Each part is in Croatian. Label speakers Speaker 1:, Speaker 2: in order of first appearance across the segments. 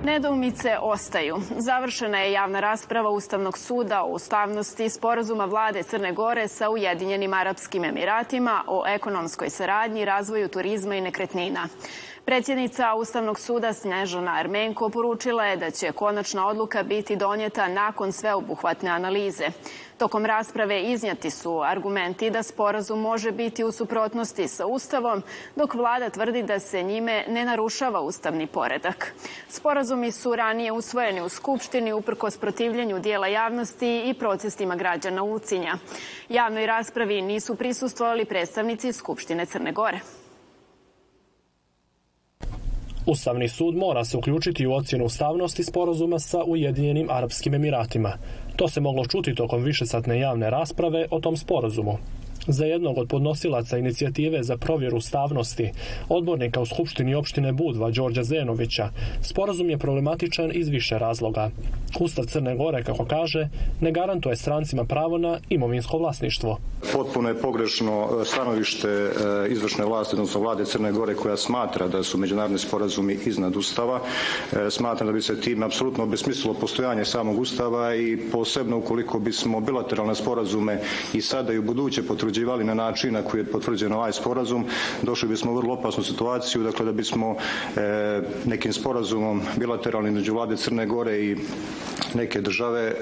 Speaker 1: Nedoumice ostaju. Završena je javna rasprava Ustavnog suda o ustavnosti sporazuma vlade Crne Gore sa Ujedinjenim Arapskim Emiratima o ekonomskoj saradnji, razvoju turizma i nekretnina. Predsjednica Ustavnog suda Snežana Ermenko poručila je da će konačna odluka biti donijeta nakon sveobuhvatne analize. Tokom rasprave iznijeti su argumenti da sporazum može biti u suprotnosti sa Ustavom, dok vlada tvrdi da se njime ne narušava ustavni poredak. Sporazumi su ranije usvojeni u Skupštini uprkos protivljenju dijela javnosti i protestima građana Ulcinja. Javnoj raspravi nisu prisustvovali predstavnici Skupštine Crne Gore.
Speaker 2: Ustavni sud mora se uključiti u ocjenu ustavnosti sporazuma sa Ujedinjenim Arapskim Emiratima. To se moglo čuti tokom višesatne javne rasprave o tom sporazumu. Za jednog od podnosilaca inicijative za provjeru ustavnosti, odbornika u Skupštini opštine Budva Đorđa Zenovića, sporazum je problematičan iz više razloga. Ustav Crne Gore, kako kaže, ne garantuje strancima pravo na imovinsko vlasništvo.
Speaker 3: Potpuno je pogrešno stanovište izvršne vlasti, odnosno vlade Crne Gore, koja smatra da su međunarodni sporazumi iznad Ustava. Smatra da bi se tim apsolutno obesmislilo postojanje samog Ustava i posebno ukoliko bismo bilateralne sporazume i sada i u buduće potvrđivali na način na koji je potvrđen ovaj sporazum, došli bismo u vrlo opasnu situaciju, dakle da bismo nekim sporazumom bilateralnim među vlade Crne Gore i neke države,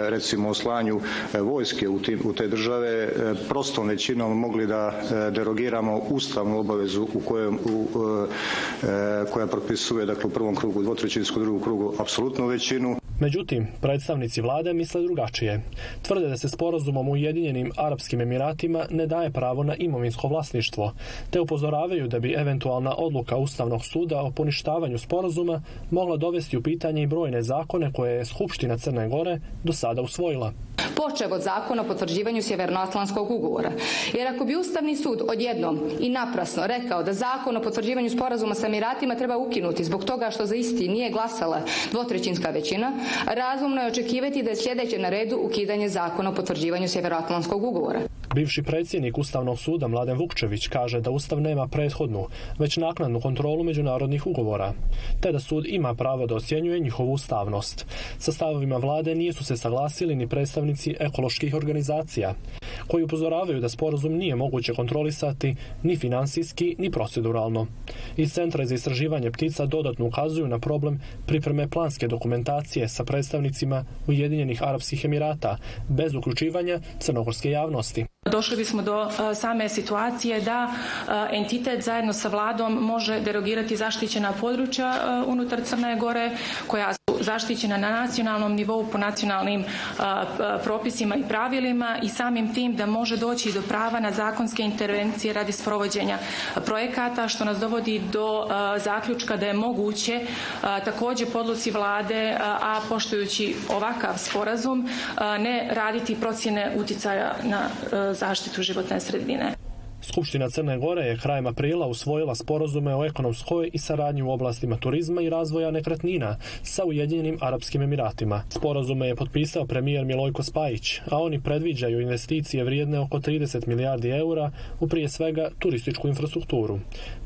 Speaker 3: recimo o slanju vojske u te države, prostom većinom mogli da derogiramo ustavnu obavezu koja propisuje, dakle, u prvom krugu dvotrećinsku, u drugom krugu apsolutnu većinu.
Speaker 2: Međutim, predstavnici vlade misle drugačije. Tvrde da se sporazumom u Ujedinjenim Arapskim Emiratima ne daje pravo na imovinsko vlasništvo, te upozoravaju da bi eventualna odluka Ustavnog suda o poništavanju sporazuma mogla dovesti u pitanje i brojne zakone koje je Skupština Crne Gore do sada usvojila.
Speaker 4: Počev od zakona o potvrđivanju Sjevernoatlantskog ugovora. Jer ako bi Ustavni sud odjednom i naprasno rekao da zakon o potvrđivanju sporazuma sa Emiratima treba ukinuti zbog toga što za isti nije glasala dvotrećinska većina, razumno je očekivati da je sljedeće na redu ukidanje zakona o potvrđivanju Sjevernoatlantskog ugovora.
Speaker 2: Bivši predsjednik Ustavnog suda Mladen Vukčević kaže da Ustav nema prethodnu, već naknadnu kontrolu međunarodnih ugovora, te da sud ima pravo da ocjenjuje njihovu ustavnost. Sa stavovima vlade nisu se saglasili ni predstavnici ekoloških organizacija, koji upozoravaju da sporazum nije moguće kontrolisati ni finansijski, ni proceduralno. Iz Centra za istraživanje ptica dodatno ukazuju na problem pripreme planske dokumentacije sa predstavnicima Ujedinjenih Arapskih Emirata, bez uključivanja crnogorske javnosti.
Speaker 5: Došli bismo do same situacije da entitet zajedno sa vladom može derogirati zaštićena područja unutar Crne Gore, koja su zaštićena na nacionalnom nivou po nacionalnim propisima i pravilima, i samim tim da može doći do prava na zakonske intervencije radi sprovođenja projekata, što nas dovodi do zaključka da je moguće također po odluci vlade, a poštujući ovakav sporazum, ne raditi procjene uticaja na zaštitu životne sredine.
Speaker 2: Skupština Crne Gore je krajem aprila usvojila sporazume o ekonomskoj i saradnji u oblastima turizma i razvoja nekretnina sa Ujedinjenim Arapskim Emiratima. Sporazume je potpisao premijer Milojko Spajić, a oni predviđaju investicije vrijedne oko 30 milijardi eura u prije svega turističku infrastrukturu.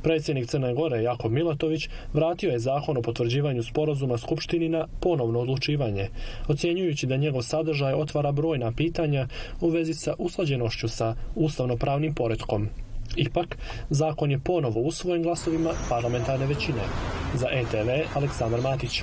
Speaker 2: Predsjednik Crne Gore Jakov Milatović vratio je zakon o potvrđivanju sporazuma Skupštini na ponovno odlučivanje, ocjenjujući da njegov sadržaj otvara brojna pitanja u vezi sa usklađenošću sa ustavnopravnim poretkom. Ipak, zakon je ponovo usvojen glasovima parlamentarne većine. Za ETV, Aleksandar Matić.